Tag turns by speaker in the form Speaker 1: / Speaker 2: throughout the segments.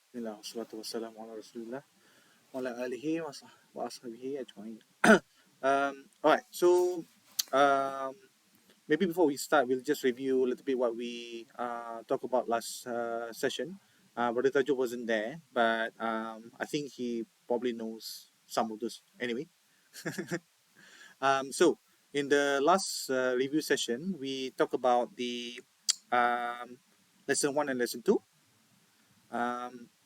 Speaker 1: Bismillah, wassalatu wassalamu ala rasulillah wa ala alihi wa ashabihi ajma'in. Alright, so um, maybe before we start, we'll just review a little bit what we talked about last session. Brother Tajo wasn't there, but I think he probably knows some of those anyway. So in the last review session, we talked about the um, lesson one and lesson two.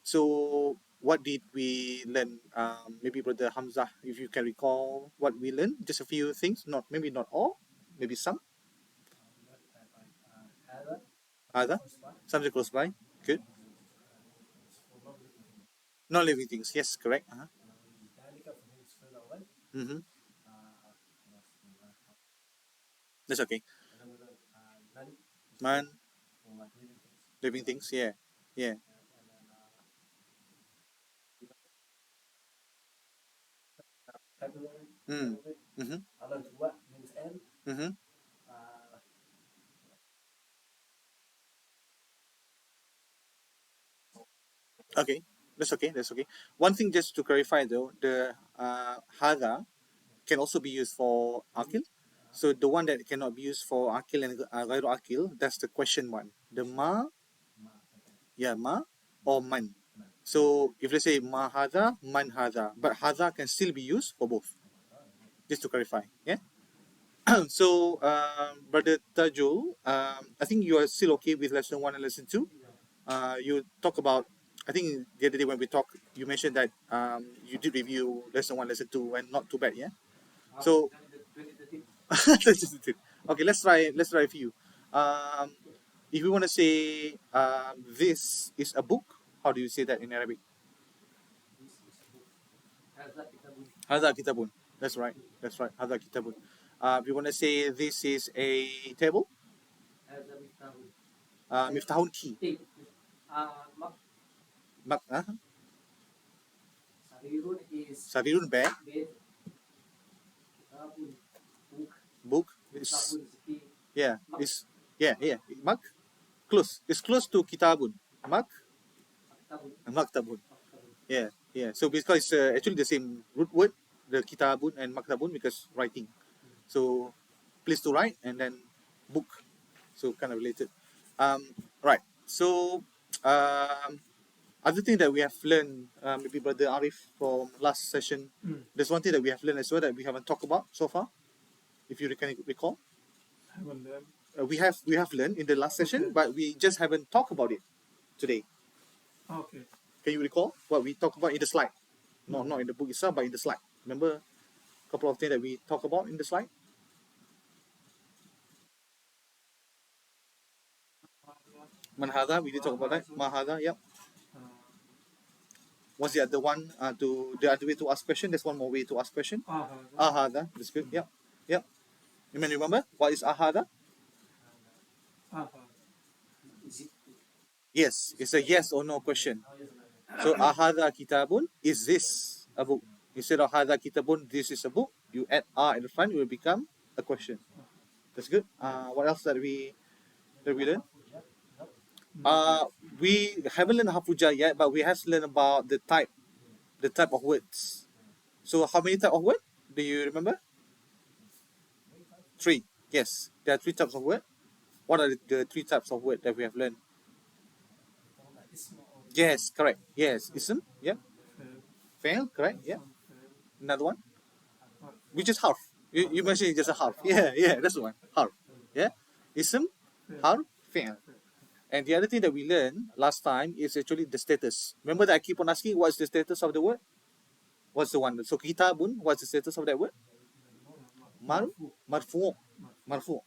Speaker 1: So what did we learn? Maybe Brother Hamzah, if you can recall what we learned, just a few things, not maybe not all, maybe some. Other, something close by. Good. Non living things. Yes, correct. Mm-hmm. That's okay. Man, living things. Yeah, yeah. Mm. Mm-hmm. Mm-hmm. Okay, that's okay. That's okay. One thing just to clarify though, the hada can also be used for akil. So the one that cannot be used for akil and ghairu akil, that's the question one. The ma, yeah, ma or man. So if they say ma hada, man hada, but hada can still be used for both. Just to clarify, yeah. So, Brother Tajul, I think you are still okay with lesson one and lesson two. You talk about, I think the other day when we talked, you mentioned that you did review lesson one, lesson two, and not too bad, yeah. So let's just do it. Okay, let's try. Let's try a few. Um, if you want to say this is a book, how do you say that in Arabic? Hada kitabun. That's right. That's right. Hada kitabun. If you want to say this is a table, miftahun key. Sarirun bag. Book. Is, yeah. Is yeah yeah. Mak close. It's close to kitabun. Mak maktabun. Yeah, yeah. So basically, it's actually the same root word, the kitabun and maktabun, because writing. So place to write and then book. So kind of related. Um, right. So other thing that we have learned, maybe Brother Arif from last session, there's one thing that we have learned as well that we haven't talked about so far. If you can recall, we have learned in the last session, but we just haven't talked about it today. Can you recall what we talked about in the slide? Not in the book itself, but in the slide. Remember a couple of things that we talked about in the slide? Manhada, we did talk about that. Mahada, yep. What's the other one? To the other way to ask question. There's one more way to ask question. Ahada, that's good. Yep, yep. You may remember what is ahada? Yes, it's a yes or no question. So ahada kitabun, is this a book? Instead of hada kitabun, this is a book. You add at the front, it will become a question. That's good. What else that we learned? Uh, we haven't learned hafuja yet, but we have learned about the type of words. So how many type of word do you remember? Three. Yes, there are three types of word. What are the three types of word that we have learned? Yes, correct. Yes, ism. Yeah. Fail. Correct. Yeah. Another one, which is half. You mentioned just a half. Yeah, yeah. That's the one. Half. Yeah. Ism, half, fail. And the other thing that we learned last time is actually the status. Remember that I keep on asking what's the status of the word? What's the one? So kitabun, what's the status of that word? Mar, marfu, marfu.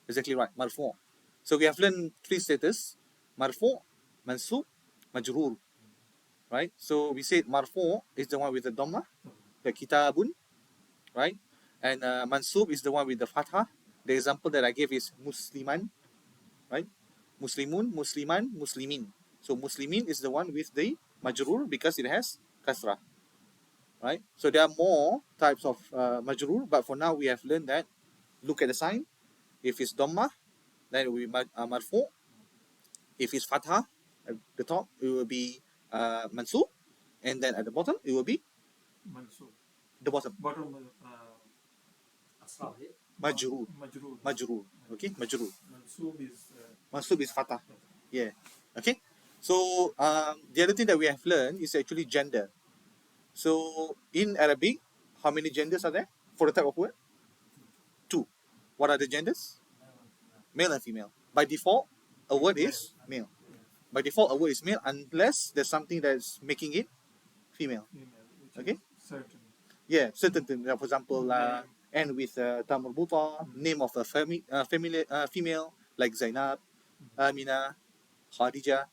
Speaker 1: Exactly right. Marfu. So we have learned three status: marfu, mansub, majrur. Right. So we said marfu is the one with the dhamma, the kitabun, right? And mansub is the one with the fathah. The example that I gave is musliman, right? Muslimun, musliman, muslimin. So muslimin is the one with the majrur because it has kasrah, right? So there are more types of majrur, but for now we have learned that look at the sign. If it's dhamma, then it will be marfu. If it's fathah at the top, it will be mansub, and then at the bottom it will be
Speaker 2: Mansub.
Speaker 1: the bottom
Speaker 2: Bottom
Speaker 1: majrur.
Speaker 2: Majrur.
Speaker 1: Majrur. Okay, majrur.
Speaker 2: Mansub is
Speaker 1: Mansub is fatah. Yeah. Okay. So the other thing that we have learned is actually gender. So in Arabic, how many genders are there for the type of word? Two. What are the genders? Male and female. By default, a word is male. By default, a word is male unless there's something that's making it female.
Speaker 2: female, which
Speaker 1: Okay.
Speaker 2: is certain.
Speaker 1: Yeah, certain things. For example,
Speaker 2: Name.
Speaker 1: end with tamar buta, name of a female like Zainab, Amina, Khadija,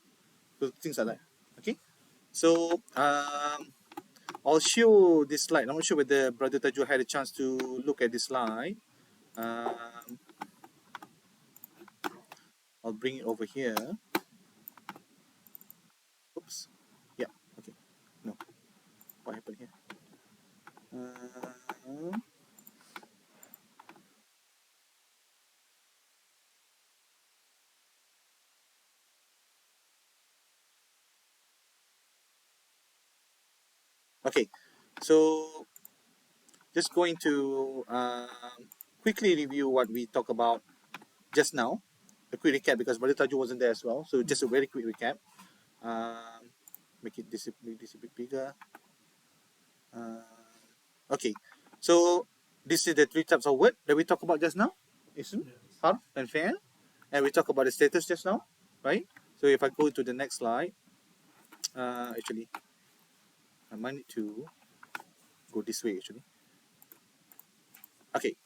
Speaker 1: so things like that. Okay. So I'll show this slide. I'm not sure whether Brother Tajul had a chance to look at this slide. Um, I'll bring it over here. Oops. Yeah. Okay. No. What happened here? Okay. So just going to quickly review what we talked about just now. A quick recap because Brother Tajul wasn't there as well. So just a very quick recap. Make this a bit bigger. Okay. So this is the three types of word that we talked about just now. Ism, harf, and fi'l. And we talked about the status just now, right? So if I go to the next slide, actually, I might need to go this way actually. Okay.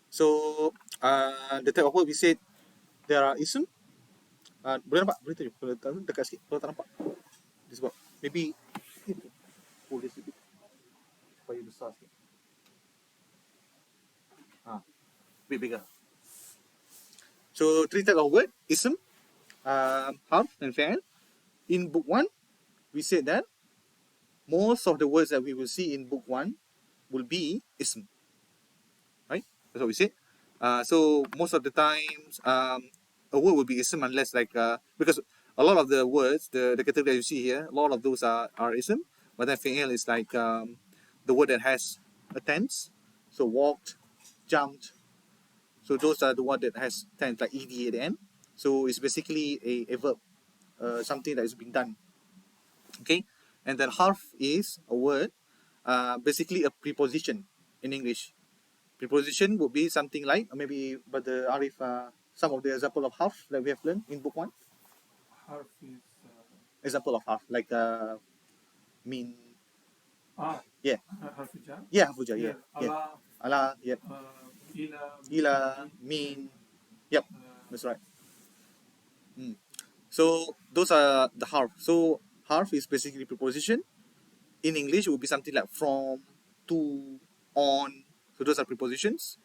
Speaker 1: So the type of word we said there are ism. Boleh nampak? Boleh tunjuk? Kalau dekat sikit, kalau tak nampak. This sebab maybe pull this a bit supaya besar sikit. Bit bigger. So three types of word: ism, harf, and fi'l. In book 1, we said that most of the words that we will see in book 1 will be ism. Right? That's what we said. So most of the times, a word will be ism unless because a lot of the words, the category that you see here, a lot of those are ism. But then fi'l is like the word that has a tense. So walked, jumped. So those are the one that has tense like ed at the end. So it's basically a verb, something that is being done. Okay, and then harf is a word, basically a preposition in English. Preposition would be something like maybe, but the Arif, some of the example of harf that we have learned in book 1.
Speaker 2: Harf is
Speaker 1: Example of harf like mean. Yeah.
Speaker 2: harf jar.
Speaker 1: Yeah, harf jar. Yeah.
Speaker 2: Allah.
Speaker 1: Allah. Yep. Ila. Mean. Yep. That's right. So those are the harf. So harf is basically preposition. In English, it would be something like from, to, on. So those are prepositions.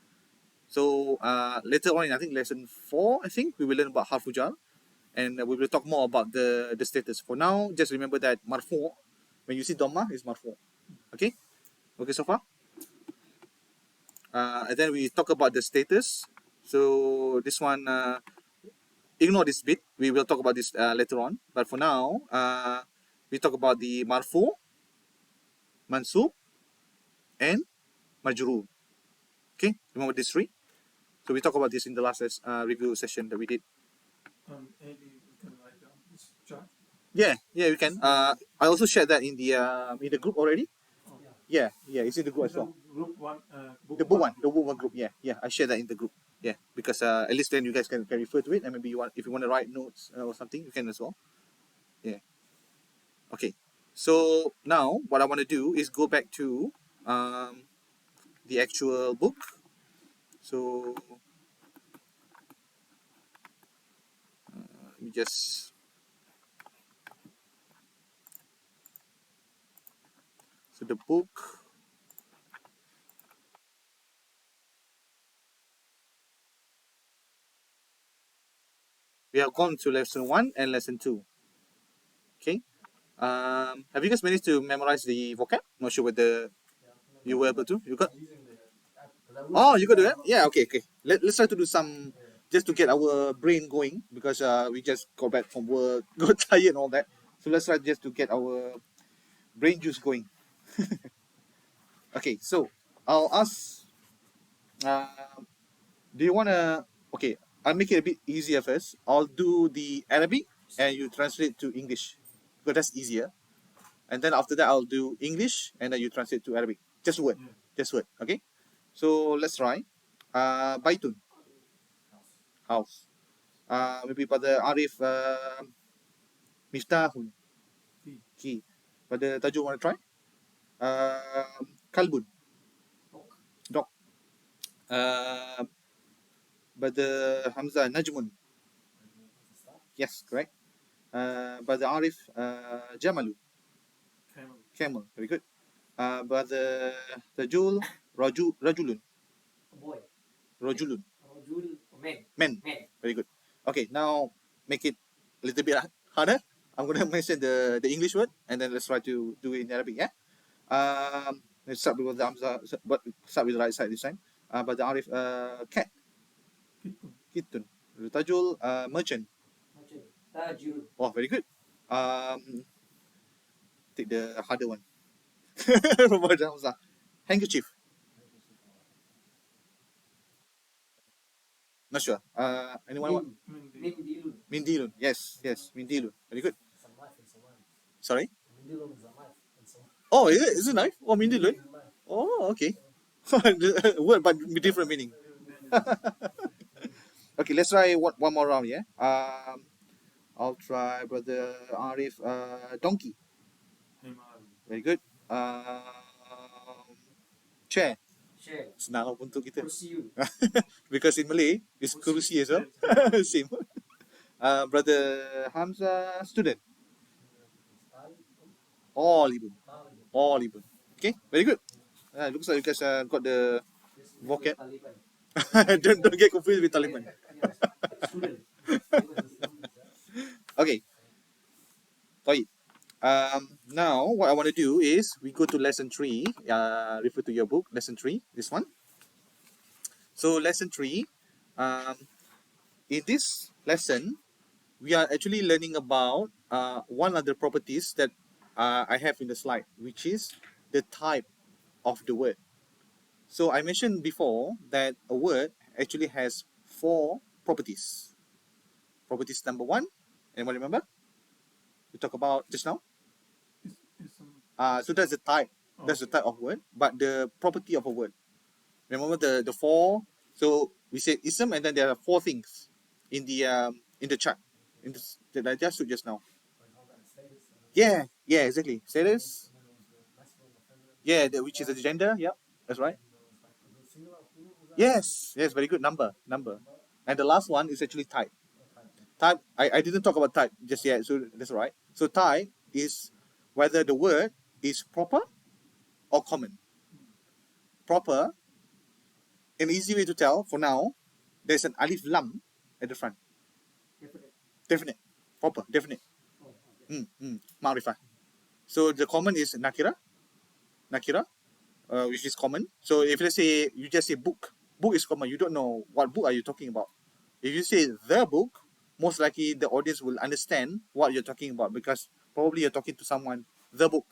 Speaker 1: So later on in I think lesson 4, I think we will learn about harf jar, and we will talk more about the status. For now, just remember that marfu, when you see dhamma, is marfu. Okay, okay so far. And then we talk about the status. So this one, ignore this bit. We will talk about this later on. But for now, we talk about the marfu, mansub, and majrur. Okay, remember these three. So we talked about this in the last review session that we did.
Speaker 2: Maybe we can write down this chart.
Speaker 1: Yeah, we can. I also shared that in the group already.
Speaker 2: Oh.
Speaker 1: Yeah, it's in the group as well.
Speaker 2: Group 1,
Speaker 1: The book one group. Yeah, I shared that in the group. Yeah, because at least then you guys can refer to it, and maybe if you want to write notes or something, you can as well. Yeah. Okay. So now what I want to do is go back to the actual book. So let me just. So the book. We have gone to lesson 1 and lesson 2. Okay. Have you guys managed to memorize the vocab? Not sure whether you were able to. You got? Oh, you got to do it? Yeah, okay. Let's try to do some, just to get our brain going, because we just got back from work, got tired and all that. So let's try just to get our brain juice going. Okay, so I'll ask. Uh, do you wanna? Okay, I'll make it a bit easier first. I'll do the Arabic and you translate to English, because that's easier. And then after that, I'll do English and then you translate to Arabic. Just word,
Speaker 2: Yeah.
Speaker 1: just word. Okay. So let's try. Baitun, house. Maybe pada Arif, Miftahun,
Speaker 2: Key.
Speaker 1: key. Pada Tajuk, wanna try? Kalbun, dog. Uh, pada Hamzah, Najmun. Yes, correct. Pada Arif, Jamalu,
Speaker 2: Camel.
Speaker 1: camel. Very good. Pada Tajul, Rajulun, Rajulun, men. Very good. Okay, now make it a little bit harder. I'm going to mention the English word and then let's try to do it in Arabic. Yeah. Let's start with the Hamzah, but start with the right side this time. Pada Arif, cat,
Speaker 2: Kitun.
Speaker 1: kitun. Tajul, merchant. Oh, very good. Take the harder one. Pada Hamzah, handkerchief. Not sure. Anyone want?
Speaker 2: Mindi.
Speaker 1: Mindilun. Yes, yes, Mindilun. Very good. Sorry. Oh, is it knife? Oh, Mindilun. Oh, okay. Word, but with different meaning. Okay, let's try one more round. Yeah. I'll try Brother Arif. Donkey.
Speaker 2: Himar.
Speaker 1: Very good. Chair. Senang lah untuk kita. Because in Malay, it's kerusi as well. Same. Brother Hamza, student. All even. All even. Okay, very good. Looks like you guys got the vocab. Don't get confused with Taliban. Okay, Toy. Now what I want to do is we go to lesson 3. Refer to your book, lesson 3. This one. So lesson 3. In this lesson, we are actually learning about one of the properties that I have in the slide, which is the type of the word. So I mentioned before that a word actually has 4 properties. Properties number 1, anyone remember? We talked about just now. So that's the type. That's the type of word, but the property of a word. Remember the 4. So we said ism, and then there are 4 things in the chart in this, that I just showed just now. Yeah, yeah, exactly. Status. Yeah, which is the gender. Yeah, that's right. Yes, yes, very good. Number. And the last one is actually type. Type, I didn't talk about type just yet, so that's right. So type is whether the word is proper or common. Proper, an easy way to tell for now, there's an alif lam at the front. Definite. Proper, definite. Ma'rifah. So the common is nakira, which is common. So if let's say you just say book is common, you don't know what book are you talking about. If you say the book, most likely the audience will understand what you're talking about, because probably you're talking to someone, the book,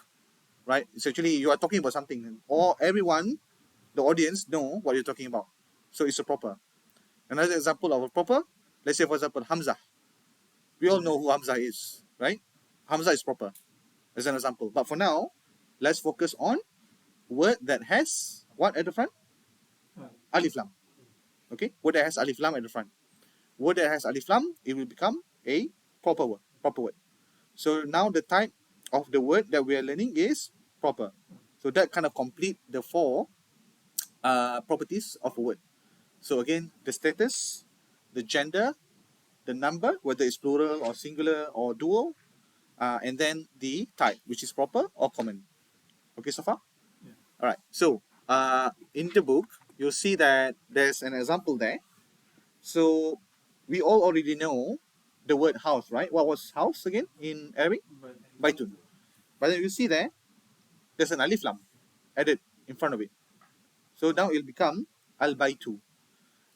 Speaker 1: right? It's actually you are talking about something, or everyone, the audience, know what you're talking about. So it's a proper. Another example of a proper, let's say for example, Hamzah. We all know who Hamzah is, right? Hamzah is proper, as an example. But for now, let's focus on word that has what at the front? Alif lam. Okay, word that has alif lam at the front. Word that has alif lam, it will become a proper word. So now the type of the word that we are learning is proper. So that kind of complete the 4 properties of a word. So again, the status, the gender, the number, whether it's plural or singular or dual, and then the type, which is proper or common. Okay, so far?
Speaker 2: Yeah.
Speaker 1: All right. So in the book, you'll see that there's an example there. So we all already know the word house, right? What was house again in Arabic? Baitun. But then you see there's an alif lam added in front of it. So now it'll become al baitu.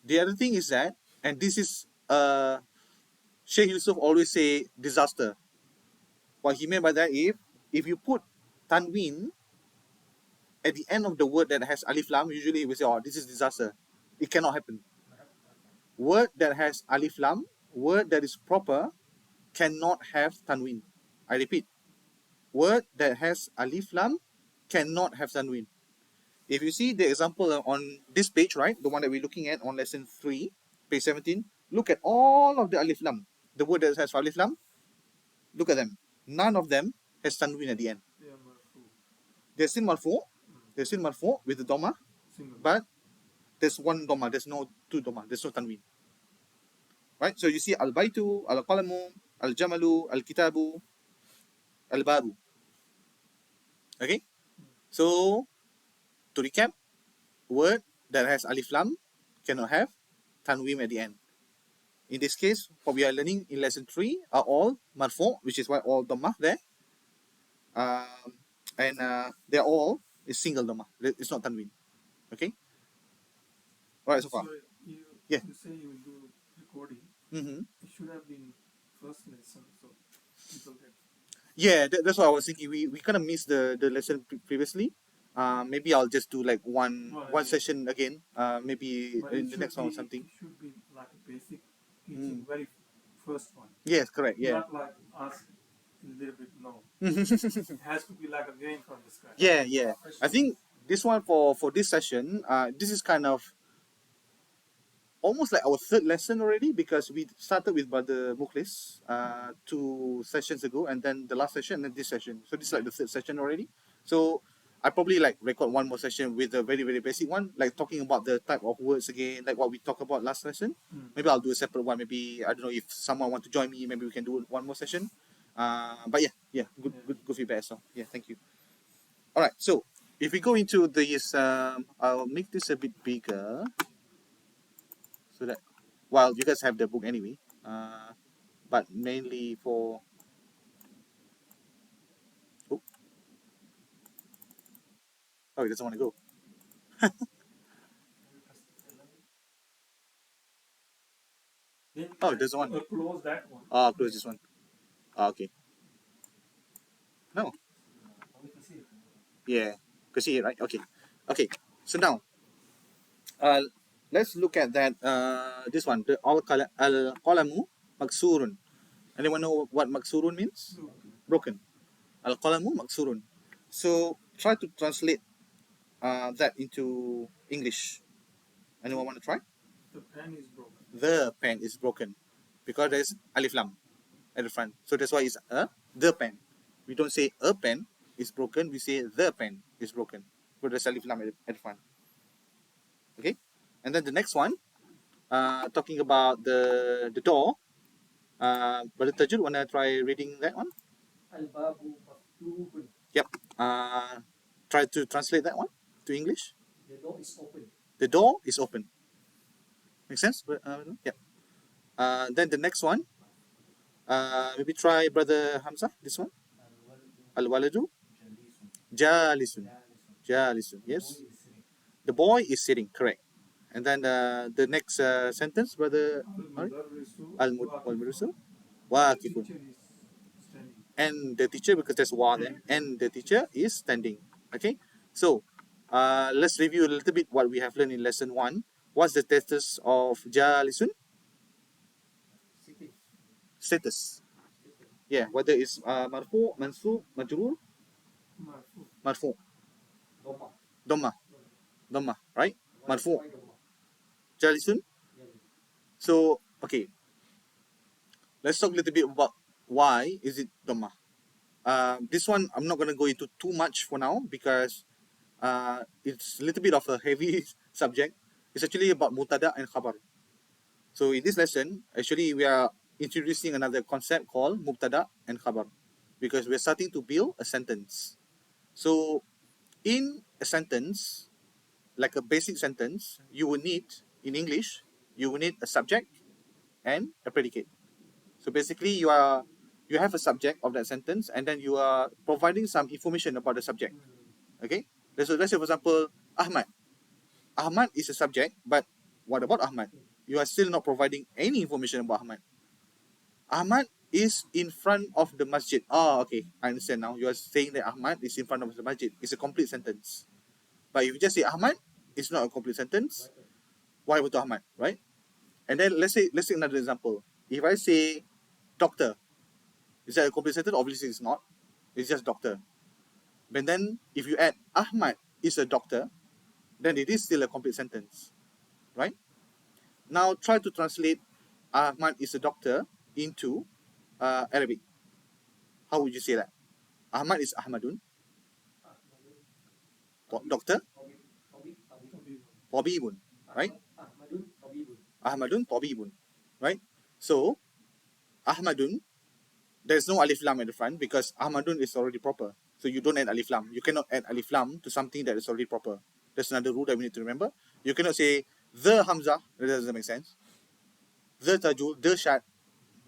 Speaker 1: The other thing is that, and this is Sheikh Yusuf always say disaster. What he meant by that, if you put tanween at the end of the word that has alif lam, usually we say, oh, this is disaster. It cannot happen. Word that has alif lam, word that is proper, cannot have tanween. I repeat, word that has alif lam cannot have tanween. If you see the example on this page, right, the one that we're looking at on lesson 3, page 17, look at all of the alif lam. The word that has alif lam, look at them. None of them has tanween at the end.
Speaker 2: They are marfu.
Speaker 1: They're still marfu. They're still marfu with the dhamma,
Speaker 2: Single.
Speaker 1: but there's one dhamma. There's no two dhamma. There's no tanween. Right? So you see al-baitu, al-qalamu, al-jamalu, al-kitabu, al-baru. Okay? So, to recap, word that has alif lam cannot have tanween at the end. In this case, what we are learning in lesson 3 are all marfu, which is why all dhamma there. And they're all is single dhamma. It's not tanween. Okay? Alright, so far.
Speaker 2: So
Speaker 1: Yeah.
Speaker 2: you say you will do recording.
Speaker 1: Mm-hmm.
Speaker 2: It should have been first lesson, so people get.
Speaker 1: Yeah, that's what I was thinking. We kind of missed the lesson previously. Maybe I'll just do like one session again. Maybe
Speaker 2: But
Speaker 1: in
Speaker 2: it
Speaker 1: the
Speaker 2: should
Speaker 1: next one or
Speaker 2: be-
Speaker 1: something.
Speaker 2: It should be like a basic teaching, very first one.
Speaker 1: Yes, correct. Yeah.
Speaker 2: Not like us a little bit no. It has to be like again from the scratch.
Speaker 1: Yeah. I think this one for this session, this is kind of almost like our third lesson already, because we started with Brother Mukhlis 2 sessions ago, and then the last session and then this session. So this is like the third session already. So I probably like record one more session with a very, very basic one, like talking about the type of words again, like what we talked about last lesson. Maybe I'll do a separate one. Maybe, I don't know, if someone want to join me, maybe we can do one more session. But yeah, good feedback as well. Yeah, thank you. All right, so if we go into this, I'll make this a bit bigger so that, well, you guys have the book anyway, but mainly for, oh, he doesn't want to go.
Speaker 2: Then
Speaker 1: Oh, he doesn't want.
Speaker 2: close that one.
Speaker 1: Close this one. Okay. No. Yeah, could see it, right? Okay. So now, let's look at that. This one, the al-qalamu maksurun. Anyone know what maksurun means? Broken. Al-qalamu maksurun. So try to translate that into English. Anyone want to try?
Speaker 2: The pen is broken.
Speaker 1: The pen is broken, because there's alif lam at the front. So that's why it's the pen. We don't say a pen is broken. We say the pen is broken. Because there's alif lam at the front. Okay, and then the next one, talking about the door. Brother Tajul, wanna try reading that one?
Speaker 2: Al-babu maftuhun.
Speaker 1: Yep. Try to translate that one to English.
Speaker 2: The door is open.
Speaker 1: The door is open. Make sense? Yeah. Then the next one, maybe try Brother Hamza, this one. Al-waladu jalisun. Jalisun, yes. The boy is sitting, correct. And then the next sentence, Brother Al-Mudarrisu waqifun.
Speaker 2: Teacher is standing.
Speaker 1: And the teacher, because there's wa there, and the teacher is standing. Okay, so let's review a little bit what we have learned in lesson 1. What's the status of jalisun?
Speaker 2: Sitting.
Speaker 1: Status. Yeah, whether it's marfu, mansub, majrur,
Speaker 2: Marfu.
Speaker 1: marfu,
Speaker 2: Doma.
Speaker 1: dhamma, right? Marfu, jalisun. So, okay, let's talk a little bit about why is it dhamma. This one I'm not going to go into too much for now, because it's a little bit of a heavy subject. It's actually about mutada and khabar. So in this lesson, actually we are introducing another concept called mubtada and khabar, because we're starting to build a sentence. So in a sentence, like a basic sentence, you will need, in English, you will need a subject and a predicate. So basically you have a subject of that sentence, and then you are providing some information about the subject. Okay? Let's say, for example, Ahmad. Ahmad is a subject, but what about Ahmad? You are still not providing any information about Ahmad. Ahmad is in front of the masjid. Oh, okay. I understand now. You are saying that Ahmad is in front of the masjid. It's a complete sentence. But if you just say Ahmad, it's not a complete sentence. Why betul Ahmad, right? And then let's take another example. If I say doctor, is that a complete sentence? Obviously it's not. It's just doctor. But then if you add Ahmad is a doctor, then it is still a complete sentence, right? Now try to translate Ahmad is a doctor into Arabic. How would you say that? Ahmad is Ahmadun, doctor, Tabibun, right? Ahmadun, Tabibun, right? So Ahmadun, there's no alif lam at the front because Ahmadun is already proper. So you don't add alif lam. You cannot add alif lam to something that is already proper. That's another rule that we need to remember. You cannot say the Hamza. That doesn't make sense. The Tajul, the Shad.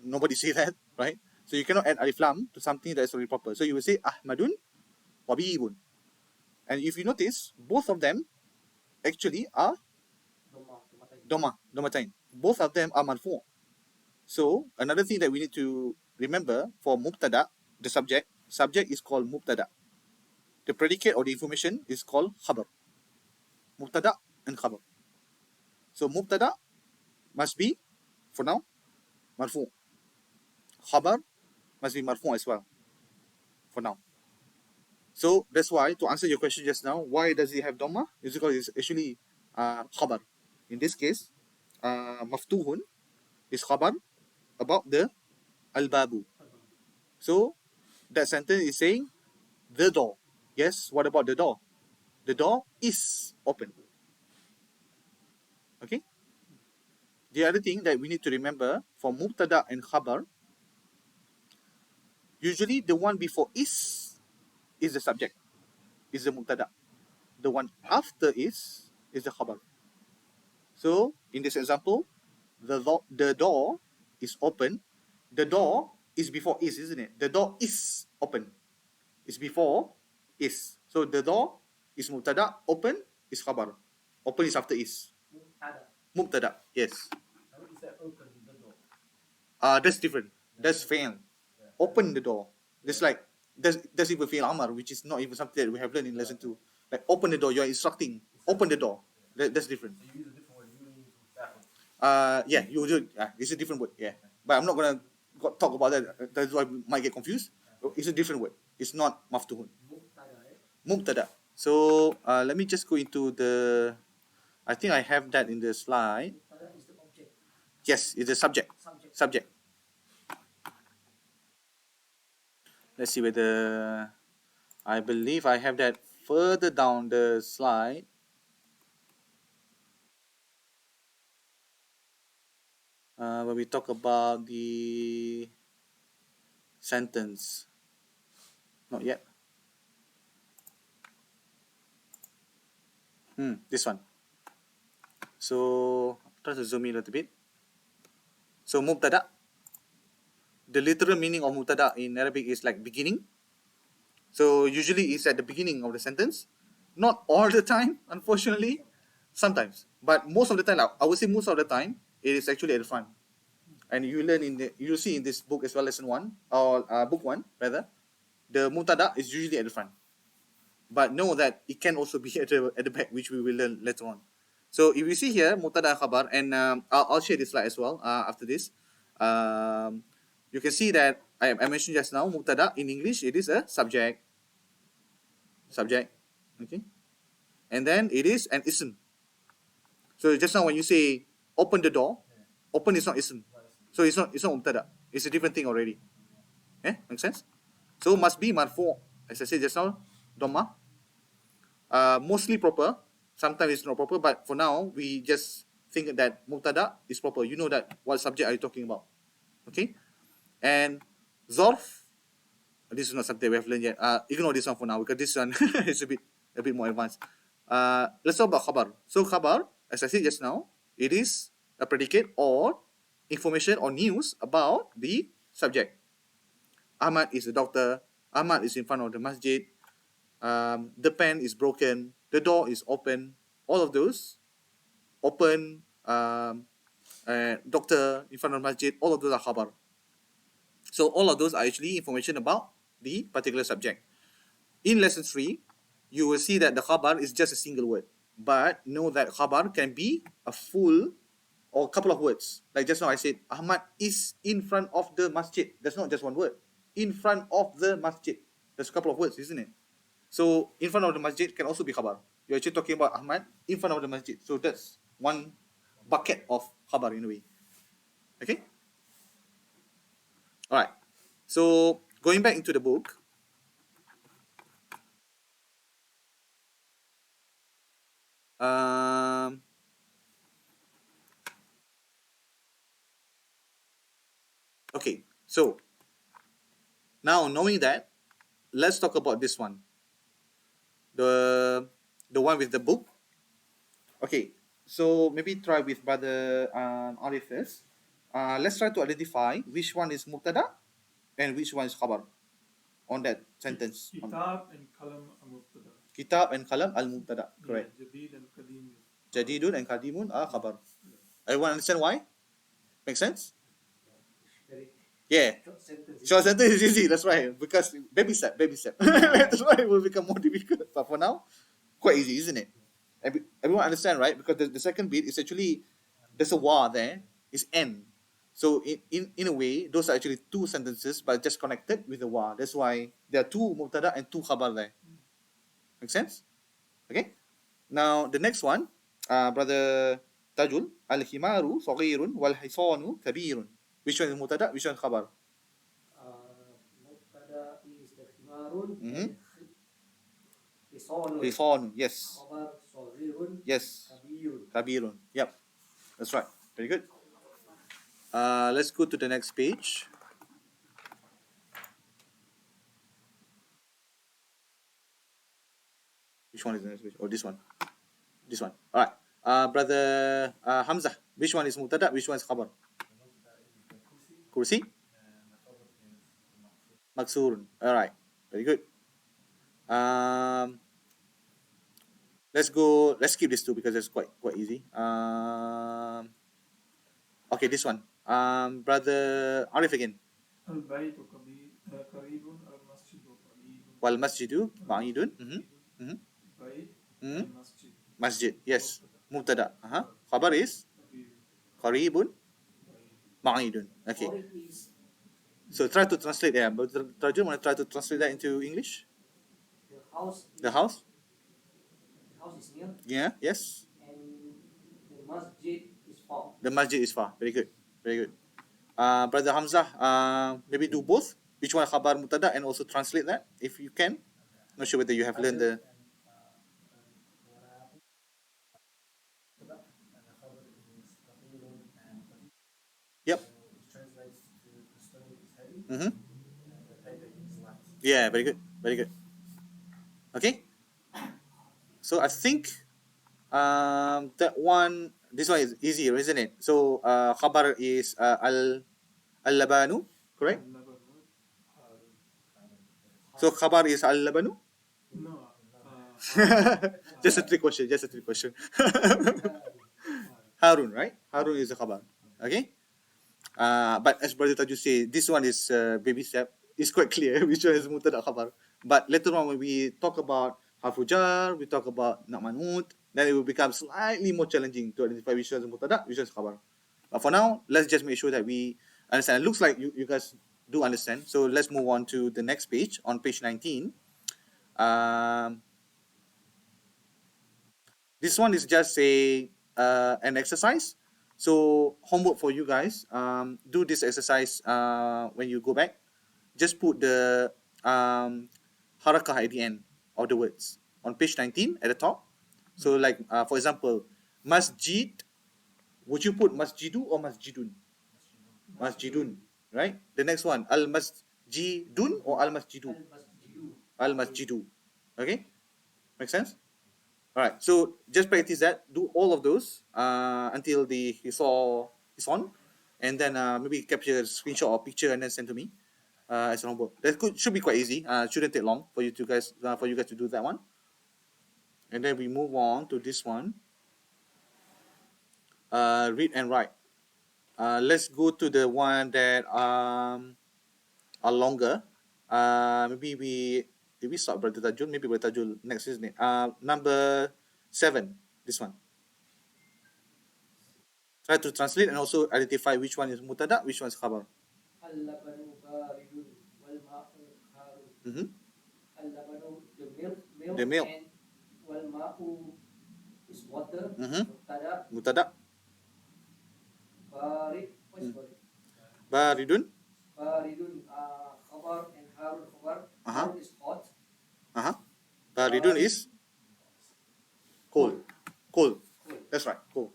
Speaker 1: Nobody say that, right? So you cannot add alif lam to something that is already proper. So you will say Ahmadun, Tabibun. And if you notice, both of them actually are Domatain. Both of them are marfu'. So another thing that we need to remember for mubtada, the subject is called mubtada. The predicate or the information is called khabar. Mubtada and khabar. So mubtada must be, for now, marfu'. Khabar must be marfu' as well, for now. So that's why, to answer your question just now, why does it have dhamma? It's because it's actually khabar. In this case, maftuhun is khabar about the al-babu. So that sentence is saying the door. Yes, what about the door? The door is open. Okay? The other thing that we need to remember for mubtada and khabar, usually the one before is the subject, is the mubtada. The one after is the khabar. So in this example, the door is open. The door is before is, isn't it? The door is open. It's before is. So the door is mubtada, open is khabar. Open is after is. Mubtada, yes. That's different. That's fail. Open the door. That's like that's even fail amar, which is not even something that we have learned in lesson 2. Like open the door, you are instructing. Open the door. That's different. Yeah, you do. It's a different word. Yeah, but I'm not gonna talk about that. That's why we might get confused. It's a different word. It's not maftuhun. Mubtada. So let me just go into the. I think I have that in the slide. Yes, it's the subject. Subject. Let's see whether I believe I have that further down the slide. When we talk about the sentence. Not yet. This one. So try to zoom in a little bit. So mubtada. The literal meaning of mubtada in Arabic is like beginning. So usually it's at the beginning of the sentence. Not all the time, unfortunately. Sometimes. But most of the time, I would say most of the time, it is actually at the front. And you see in this book as well, lesson 1, or book 1 rather, the mubtada is usually at the front. But know that it can also be at the back, which we will learn later on. So if you see here, mubtada khabar, and I'll share this slide as well after this. You can see that I mentioned just now, mubtada in English, it is a subject. Subject. Okay. And then it is an ism. So just now when you say open the door, open is not ism. So it's not mubtada. It's a different thing already. Yeah, make sense? So must be marfu, as I said just now, dhamma. Mostly proper. Sometimes it's not proper, but for now we just think that mubtada is proper. You know that what subject are you talking about? Okay, and zorf. This is not something we have learned yet. Ignore this one for now because this one is a bit more advanced. Let's talk about khabar. So khabar, as I said just now, it is a predicate or information or news about the subject. Ahmad is a doctor. Ahmad is in front of the masjid. The pen is broken. The door is open. All of those, open, doctor in front of the masjid, all of those are khabar. So all of those are actually information about the particular subject. In lesson 3, you will see that the khabar is just a single word. But know that khabar can be a full or a couple of words. Like just now I said, Ahmad is in front of the masjid. That's not just one word. In front of the masjid. There's a couple of words, isn't it? So in front of the masjid can also be khabar. You're actually talking about Ahmad in front of the masjid. So that's one bucket of khabar in a way. Okay? Alright. So going back into the book. Um, okay. So now knowing that, let's talk about this one. The one with the book. Okay. So maybe try with brother Arif first. Let's try to identify which one is mubtada and which one is khabar on that sentence.
Speaker 2: Kitab and kalam are mubtada.
Speaker 1: Kitab and kalam al mubtada. Correct.
Speaker 2: Yeah, jadid and qadim.
Speaker 1: Jadidun and qadimun are khabar. Everyone understand why? Make sense? Yeah. Short sentence is easy, that's right. Because baby step, baby step. That's why it will become more difficult. But for now, quite easy, isn't it? Everyone understand, right? Because the second bit is actually, there's a wa there, it's n. So in a way, those are actually two sentences, but just connected with the wa. That's why there are two mubtada and two khabar there. Make sense? Okay? Now, the next one, brother Tajul, al-himaru saghirun wal-hisanu kabirun. Which one is mubtada? Which one is khabar?
Speaker 3: مبتدا is the khimarun
Speaker 1: Mhm.
Speaker 3: and hisonun.
Speaker 1: Hisanu, yes.
Speaker 3: Khabar saghirun
Speaker 1: Yes.
Speaker 3: kabirun.
Speaker 1: Kabirun. Yep. That's right. Very good. Let's go to the next page. Which one is the next page? Oh, this one. This one. All right. Brother Hamzah, which one is mubtada? Which one is khabar? Kursi? Maksurun. All right. Very good. Let's go. Let's skip this two because it's quite easy. Okay, this one. Brother Arif again.
Speaker 2: Al-baytu qaribun al-masjidu qaribun.
Speaker 1: Wal masjidu ba'idun. Mhm.
Speaker 2: Bayt
Speaker 1: Mhm.
Speaker 2: al-masjid.
Speaker 1: Masjid. Yes. Mubtada. Khabar is qaribun ba'idun. Okay.
Speaker 3: Or it is
Speaker 1: So try to translate there. But Tarjun, want to try to translate that into English?
Speaker 3: the house.
Speaker 1: The house?
Speaker 3: The house is near
Speaker 1: Yeah. Yes.
Speaker 3: and the masjid is far.
Speaker 1: The masjid is far. Very good. Very good. Brother Hamzah, maybe do both. Which one khabar mubtada and also translate that if you can. Not sure whether you have learned the. Yep. Mm-hmm. Yeah. Very good. Very good. Okay. So I think that one. This one is easier, isn't it? So khabar is al-labanu, correct?
Speaker 2: Al-labanu.
Speaker 1: So khabar is al-labanu.
Speaker 2: No.
Speaker 1: Just a trick question. Just a trick question. Harun, right? Harun is a khabar. Okay. But as Brother Taju say, this one is baby step. It's quite clear which one is mutada khabar. But later on, when we talk about harfujar, we talk about na'manut, then it will become slightly more challenging to identify which one is mutada, which one is khabar. But for now, let's just make sure that we understand. It looks like you guys do understand. So let's move on to the next page, on page 19. This one is just an exercise. So homework for you guys. Do this exercise when you go back. Just put the harakah at the end of the words on page 19 at the top. So like for example, masjid. Would you put masjidu or masjidun? Masjidun, right? The next one, al masjidun or al masjidu?
Speaker 3: Al-masjidu.
Speaker 1: Al masjidu. Okay, make sense? All right, so just practice that. Do all of those until the hisor is on, and then maybe capture a screenshot or picture and then send to me as a homework. Should be quite easy. Shouldn't take long for you guys to do that one. And then we move on to this one. Read and write. Let's go to the one that are longer. Maybe start Brother Tajul. Maybe Brother Tajul next, isn't it? Number 7. This one. Try to translate and also identify which one is mutada, which one is khabar.
Speaker 3: Al-labanu baridun wal ma'u harun.
Speaker 1: Mm-hmm.
Speaker 3: Al-labanu, the milk,
Speaker 1: The milk.
Speaker 3: and wal ma'u is water.
Speaker 1: Mm-hmm.
Speaker 3: Mubtada,
Speaker 1: Mutada.
Speaker 3: barid, what is
Speaker 1: Mm.
Speaker 3: barid?
Speaker 1: Baridun.
Speaker 3: Baridun, khabar, and harun khabar.
Speaker 1: Uh-huh.
Speaker 3: Harun is hot.
Speaker 1: Uh-huh. Baridun is cold. Cold.
Speaker 3: Cool.
Speaker 1: That's right. Cold.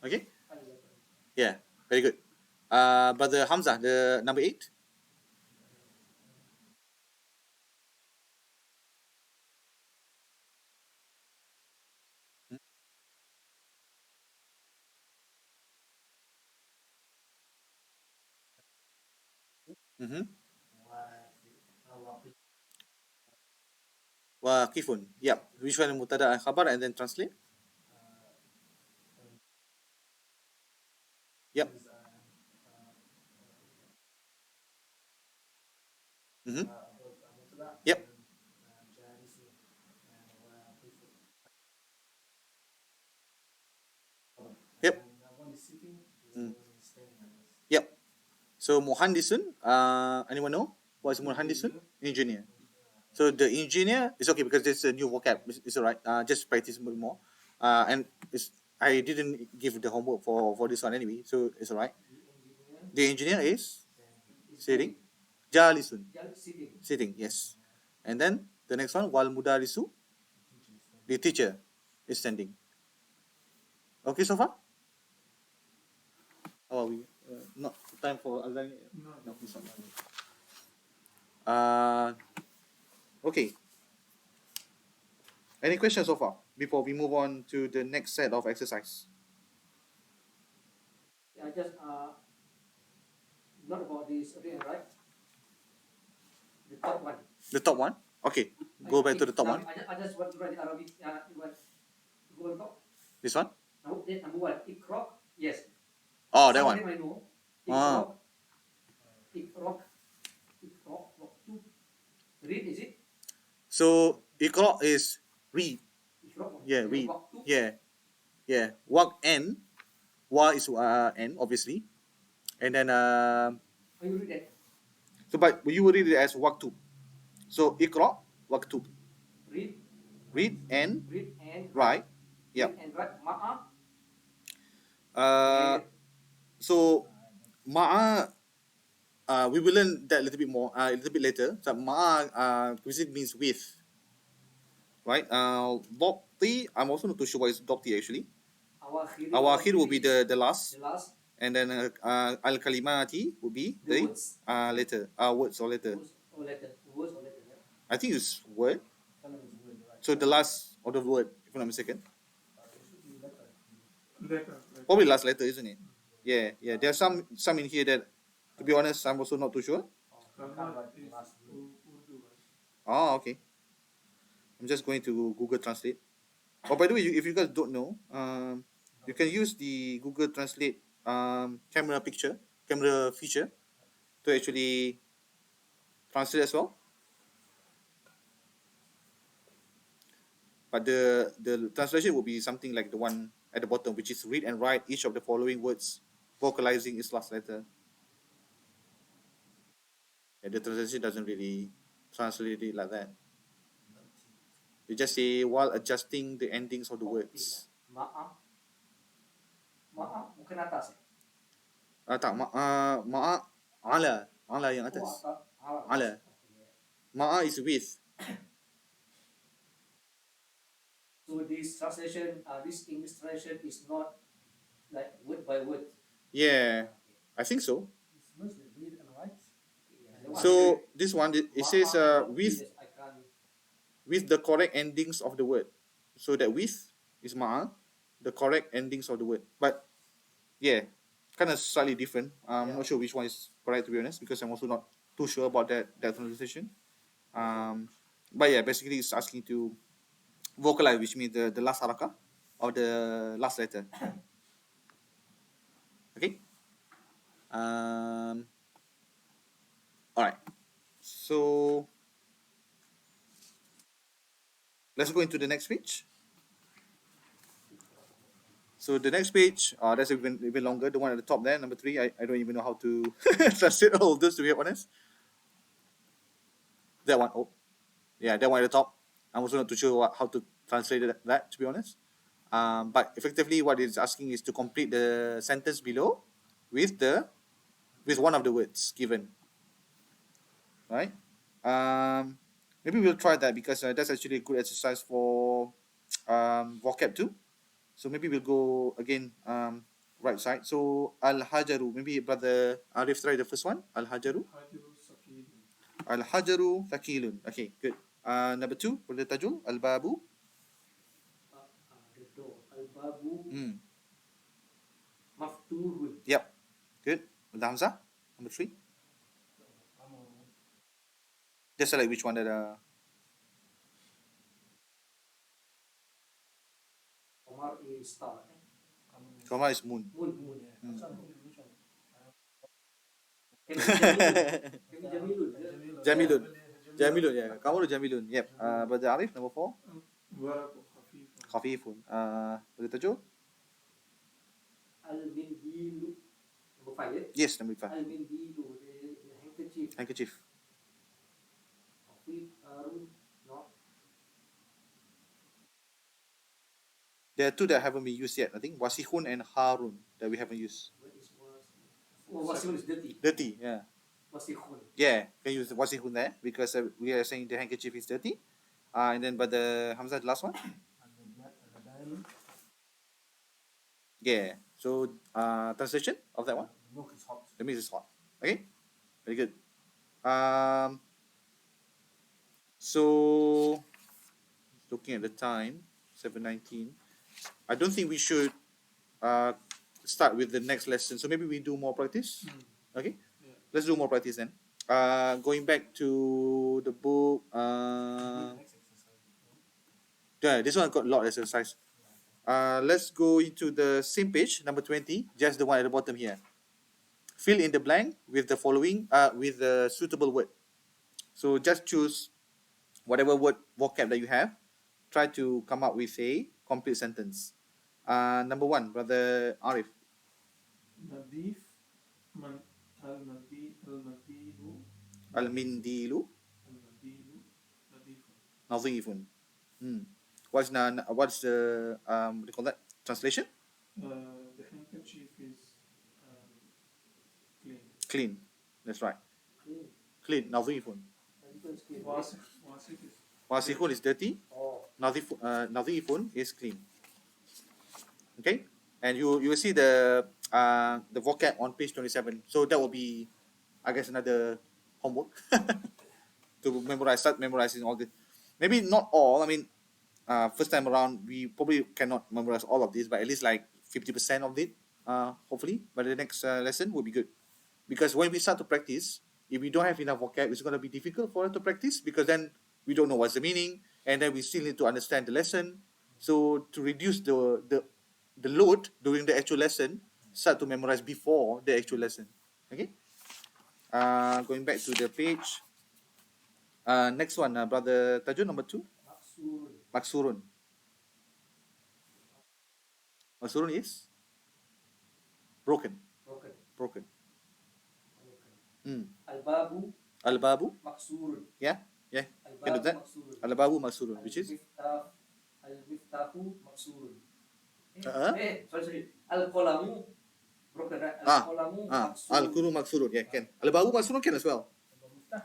Speaker 1: Okay.
Speaker 3: Al-labanu.
Speaker 1: Yeah. Very good. Brother Hamzah, the number 8. Mm-hmm. Waqifun. Yep. Which one mutada and khabar and then translate? Yep. Mm-hmm. Yep. Yep. Mm. Yep. So muhandisun, anyone know what is muhandisun? Engineer. So the engineer is okay because it's a new vocab. It's alright. Just practice a bit more. And it's I didn't give the homework for this one anyway, so it's alright. The engineer is sitting. Jalisun.
Speaker 3: Sitting.
Speaker 1: Sitting, yes. And then the next one, wal mudarisu, the teacher is standing. Okay so far? How are we? Not time for Azan. No, it's not. Okay. Any questions so far before we move on to the next set of exercise?
Speaker 3: Yeah, just not about this again, right? The top one.
Speaker 1: The top one? Okay. Go back to the top one.
Speaker 3: I just want to write the Arabic. Go on top.
Speaker 1: This one?
Speaker 3: No, that number 1. Ikrok. Yes.
Speaker 1: Oh, that
Speaker 3: Some
Speaker 1: one.
Speaker 3: of them I know.
Speaker 1: Ah.
Speaker 3: Ikrok. Waktu. Read, is it?
Speaker 1: So Iqra is read.
Speaker 3: Ikrok.
Speaker 1: Yeah, read.
Speaker 3: Waktu.
Speaker 1: Yeah. Yeah. Waq n. Wa is n, obviously. And then
Speaker 3: Oh, you read that.
Speaker 1: so but you will read it as waqtu. So Iqra, waqtu.
Speaker 3: Read.
Speaker 1: Read and
Speaker 3: Read and
Speaker 1: write. Yep.
Speaker 3: Read and write. Ma'ah.
Speaker 1: So ma'a, we will learn that a little bit more, a little bit later. So ma'a, visit means with, right? Dopti, I'm also not too sure what is dopti actually. Awakhir will be the last,
Speaker 3: The last.
Speaker 1: and then al kalimati will be
Speaker 3: The
Speaker 1: the
Speaker 3: words.
Speaker 1: letter, words or letter.
Speaker 3: Words or letter. Words or letter. Yeah.
Speaker 1: I think it's word.
Speaker 3: Kind of is word, right?
Speaker 1: So the last of the word, if I'm not mistaken.
Speaker 2: Letter.
Speaker 1: Probably last letter, isn't it? Yeah, yeah. There are some in here that, to be honest, I'm also not too sure.
Speaker 2: Kalmat is Urdu.
Speaker 1: Oh, okay. I'm just going to Google Translate. Oh, by the way, if you guys don't know, you can use the Google Translate camera feature to actually translate as well. But the translation will be something like the one at the bottom, which is read and write each of the following words, vocalizing its last letter. And the translation doesn't really translate it like that. They just say while adjusting the endings of the words.
Speaker 3: Ma'ah. Ma'ah bukan atas.
Speaker 1: Tak, ma'a, ala yang atas. Ala. Ma'a is with.
Speaker 3: So this translation, this English translation is not like word by word.
Speaker 1: Yeah, I think so.
Speaker 3: It's mostly read and write.
Speaker 1: So this one, it says with the correct endings of the word. So that with is ma'a, the correct endings of the word. But yeah, kind of slightly different. I'm not sure which one is correct, to be honest, because I'm also not too sure about that translation. But yeah, basically it's asking to vocalize, which means the last harakah of the last letter. Okay. All right. So let's go into the next page. So the next page, that's even longer. The one at the top there, number 3. I don't even know how to translate all of those, to be honest. That one, oh, yeah, that one at the top. I'm also not too sure how to translate that, to be honest. But effectively, what it's asking is to complete the sentence below with one of the words given, right? Um, Maybe we'll try that because that's actually a good exercise for vocab too. So maybe we'll go again, right side. So al hajaru. Maybe brother Arif try the first one. Al hajaru.
Speaker 2: Hajiru Sakid.
Speaker 1: Al hajaru thaqilun. Okay, good. Number 2, brother Tajul. Al babu.
Speaker 3: The door. Al-babu
Speaker 1: Mm.
Speaker 3: maftuhun.
Speaker 1: Yep. Good. Brother Hamzah. Number 3. Just select which one that
Speaker 3: Omar is star.
Speaker 1: Kamar is moon.
Speaker 3: Moon.
Speaker 1: Mm.
Speaker 3: Kami Jamilun.
Speaker 1: Jamilun. Jamilun, yeah. Kamar Jamilun. Yep. Brother Arif, number 4.
Speaker 2: Waraku Khafif.
Speaker 1: Khafifun. Brother Tajul.
Speaker 3: Al-Mindilu. Number 5, yeah?
Speaker 1: Yes, number 5.
Speaker 3: Al-Mindilu, the handkerchief.
Speaker 1: Handkerchief.
Speaker 3: Khafif, Arun, not.
Speaker 1: There are 2 that haven't been used yet. I think Wasihun and Harun that we haven't used.
Speaker 3: What is was? Oh, Wasihun is dirty.
Speaker 1: Dirty, yeah.
Speaker 3: Wasihun.
Speaker 1: Yeah, can use the Wasihun there because we are saying the handkerchief is dirty. And then, but the Hamzah, the last one. Yeah. So, translation of that one.
Speaker 2: Milk is hot.
Speaker 1: The meat is hot. Okay, very good. So looking at the time, 7:19. I don't think we should start with the next lesson. So maybe we do more practice. Okay,
Speaker 2: Yeah.
Speaker 1: let's do more practice then. Going back to the book. Yeah, this one got a lot of exercise. Let's go into the same page, number 20, just the one at the bottom here. Fill in the blank with the following, with the suitable word. So just choose whatever word vocab that you have. Try to come up with a complete sentence. Number 1, brother Arif.
Speaker 2: Nadif. Al-Madilu.
Speaker 1: Al-mindilu
Speaker 2: Al-Madilu. Nadifun.
Speaker 1: nadhifun. What's the what do you call that translation?
Speaker 2: The handkerchief is clean.
Speaker 1: Clean. That's right.
Speaker 3: Clean.
Speaker 1: Clean. Nadhifun.
Speaker 3: Difference clean.
Speaker 2: Wasif is
Speaker 1: Wasihun is dirty.
Speaker 3: Oh.
Speaker 1: Nadhifun is clean. Okay, and you will see the vocab on page 27. So that will be, I guess, another homework to start memorizing all this. Maybe not all. I mean, first time around we probably cannot memorize all of this, but at least like 50% of it, hopefully. But the next lesson will be good, because when we start to practice, if we don't have enough vocab, it's going to be difficult for us to practice, because then we don't know what's the meaning, and then we still need to understand the lesson. So to reduce the load during the actual lesson, start to memorize before the actual lesson. Okay. Going back to the page. Next one, brother Tajun, number 2.
Speaker 3: Maksurun.
Speaker 1: Maksurun. Maksurun is broken.
Speaker 3: Broken.
Speaker 1: Broken.
Speaker 3: Al-babu
Speaker 1: Al-babu.
Speaker 3: maksurun.
Speaker 1: Yeah. Yeah. Can do
Speaker 3: Al-babu
Speaker 1: that.
Speaker 3: maksurun.
Speaker 1: Al-babu maksurun, which is
Speaker 3: Al-miftahu maksurun.
Speaker 1: Uh-huh.
Speaker 3: Sorry. Al-qalamu broken, right?
Speaker 1: Ah.
Speaker 3: Al-qalamu
Speaker 1: Ah,
Speaker 3: maksurun.
Speaker 1: al-kuru maksurun. Yeah, can. Al-babu maksurun can as well.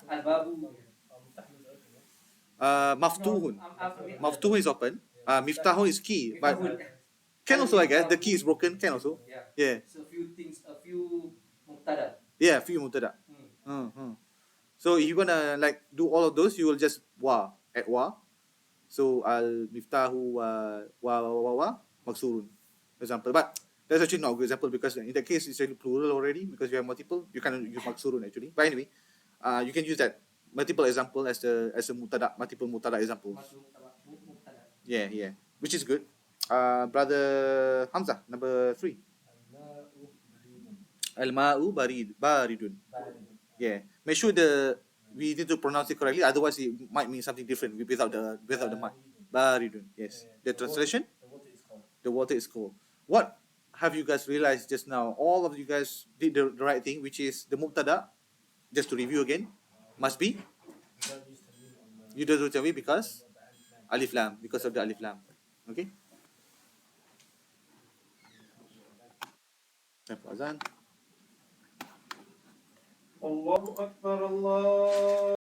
Speaker 3: Al-babu.
Speaker 1: Maftuhun. Maftuhun is open. Miftahun is key, but can also, I guess, the key is broken. Can also.
Speaker 3: Yeah.
Speaker 1: Yeah.
Speaker 3: So a few mubtada.
Speaker 1: Yeah. Few mutada. So if you're gonna like do all of those, you will just add wa. So al miftahu wa maksurun, for example. But that's actually not a good example, because in that case it's actually plural already, because you have multiple. You cannot use maksurun actually. But anyway, you can use that multiple example as a mutada, multiple mutada examples.
Speaker 3: Mubtada.
Speaker 1: Yeah, which is good. Brother Hamzah, number 3. Al-ma'u baridun. Yeah. Make sure the we need to pronounce it correctly. Otherwise, it might mean something different without the mic. Baridun. Yes. The translation. The water is cold. What have you guys realized just now? All of you guys did the right thing, which is the mubtada. Just to review again, must be Yudatul Tanwin because alif lam, because of the alif lam. Okay. Time for azan.
Speaker 2: Allahu Akbar, Allah.